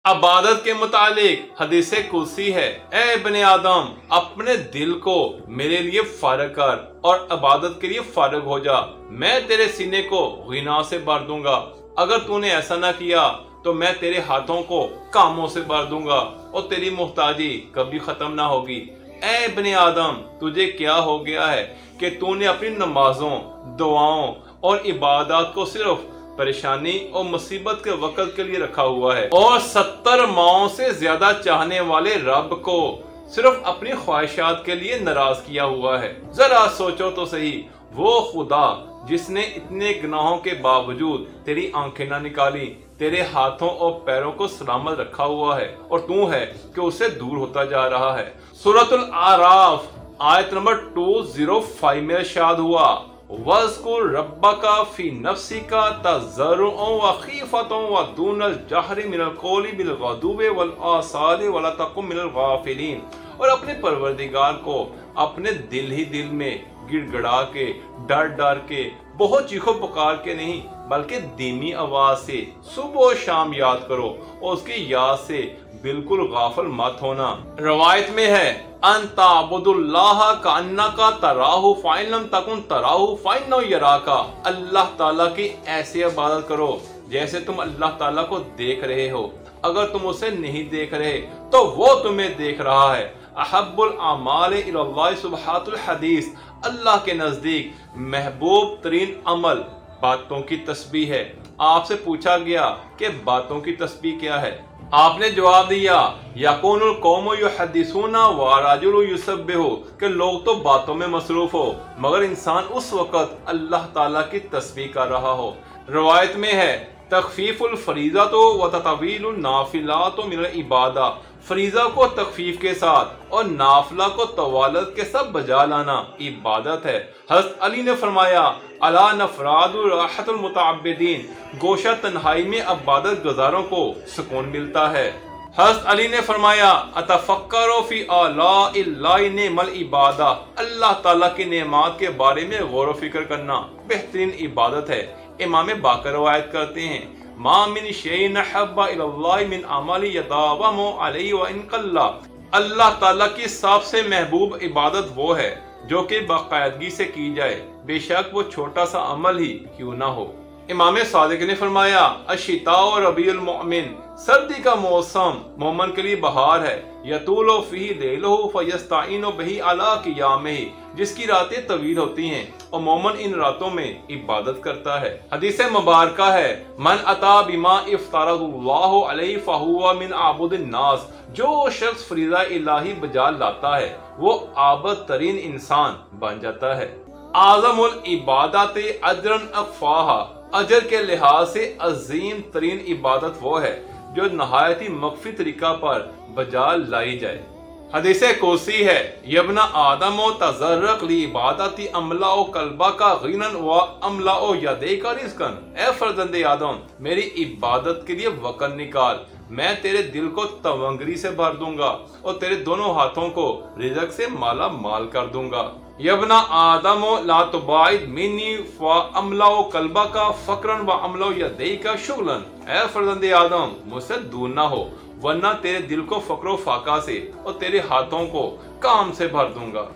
इबादत के मुतालिक हदीस कुदसी है, ए इब्ने आदम अपने दिल को मेरे लिए फारग कर और इबादत के लिए फारग हो जा, मैं तेरे सीने को गिना से भर दूंगा। अगर तूने ऐसा ना किया तो मैं तेरे हाथों को कामों से भर दूंगा और तेरी मुहताजी कभी खत्म ना होगी। ए इब्ने आदम तुझे क्या हो गया है कि तूने अपनी नमाजों, दुआओं और इबादत को सिर्फ परेशानी और मुसीबत के वक्त के लिए रखा हुआ है और 70 माओं से ज्यादा चाहने वाले रब को सिर्फ अपनी ख्वाहिशात के लिए नाराज किया हुआ है। जरा सोचो तो सही, वो खुदा जिसने इतने गुनाहों के बावजूद तेरी आंखें ना निकाली, तेरे हाथों और पैरों को सलामत रखा हुआ है और तू है कि उससे दूर होता जा रहा है। सूरतुल आराफ आयत नंबर 205 में इरशाद हुआ, वज़कुर रब्बका फी नफ्सिका तज़र्रुअन व खीफतन व दूनल जहरि मिनल कौलि बिल गदुव्वि वल आसालि वला तकुन मिनल गाफिलीन। और अपने परवरदिगार को अपने दिल ही दिल में गिड़गड़ा के, डर डर के, बहुत चीखो पुकार के नहीं बल्कि धीमी आवाज से सुबह और शाम याद करो और उसकी याद से बिल्कुल गाफिल मत होना। रवायत में है, अंताबुदुल्लाह कान्नाका तराहु फाइन लम तकुन तराहु फाइन्नहु यराका। अल्लाह ताला की ऐसी इबादत करो जैसे तुम अल्लाह ताला को देख रहे हो, अगर तुम उसे नहीं देख रहे तो वो तुम्हें देख रहा है। अहब्बुल अमाल इलल्लाह सुबहातुल हदीस, अल्लाह के नजदीक महबूब तरीन अमल बातों की तस्बीह है। आपसे पूछा गया कि बातों की तस्बीह क्या है, आपने जवाब दिया, यकूनुल कौमु युहद्दिसूना व रजुलु युसब्बिहु, कि लोग तो बातों में मसरूफ हो मगर इंसान उस वक्त अल्लाह ताला की तस्बीह कर रहा हो। रवायत में है, तखफीफुल फरीज़ातो व ततवीलुन नाफिलातो मिनल इबादा, फरीजा को तखफीफ के साथ और नाफला को तवालत के साथ बजा लाना इबादत है। हज़रत अली ने फरमाया, अला नफरादु राहतुल मुतअब्बिदीन, गोशा तन्हाई में इबादत गुजारों को सुकून मिलता है। हज़रत अली ने फरमाया, अतफक्करो फी आलाइल्लाहि निअमल इबादा, अल्लाह ताला की नेमत के बारे में गौर व फिक्र करना बेहतरीन इबादत है। इमाम बाकर रवायत करते हैं, मा मिन शैइन अहब्बा इलल्लाहि मिन अमली यदावमु अलैहि व इन कल्ला, अल्लाह ताला की सबसे महबूब इबादत वो है जो कि बाकायदगी से की जाए, बेशक वो छोटा सा अमल ही क्यों ना हो। इमाम सादिक ने फरमाया, अशिता और रबीउल मोमिन, सर्दी का मौसम मोमन के लिए बहार है। यतूलो फीही लैलुहु फयस्ताइनु बिही अला क़ियामिही, जिसकी रातें तवील होती हैं और मोमन इन रातों में इबादत करता है। हदीस मुबारका है, मन अता बिमा इफ्तारहुल्लाहु अलैहि फहुवा मिन आबुदिन नास, जो शख्स फरीज़ा इलाही बजा लाता है वो आबद तरीन इंसान बन जाता है। आज़मुल इबादत अजरन अक़फ़ाहा, अजर के लिहाज से अजीम तरीन इबादत वो है जो नहायत ही मख्फी तरीका पर बजा लाई जाए। हदीस कुदसी है, यब्ना आदम तज़र्रक ली इबादती अमलाओ कल्बा का गिनन व अमलाओ यदे का रिज़्क़न, ए फर्जंदे आदम मेरी इबादत के लिए वक़्त निकाल, मैं तेरे दिल को तवंगरी से भर दूंगा और तेरे दोनों हाथों को रिज़्क़ से माला माल कर दूंगा। यब्ना आदमो ला तुबाइद मिन्नी व अमलाओ कल्बा का फकरन व अमलाओ यदई का शुगलन, ए फर्जंदे आदम मुझसे दूर ना हो वरना तेरे दिल को फकरो फाका से और तेरे हाथों को काम से भर दूंगा।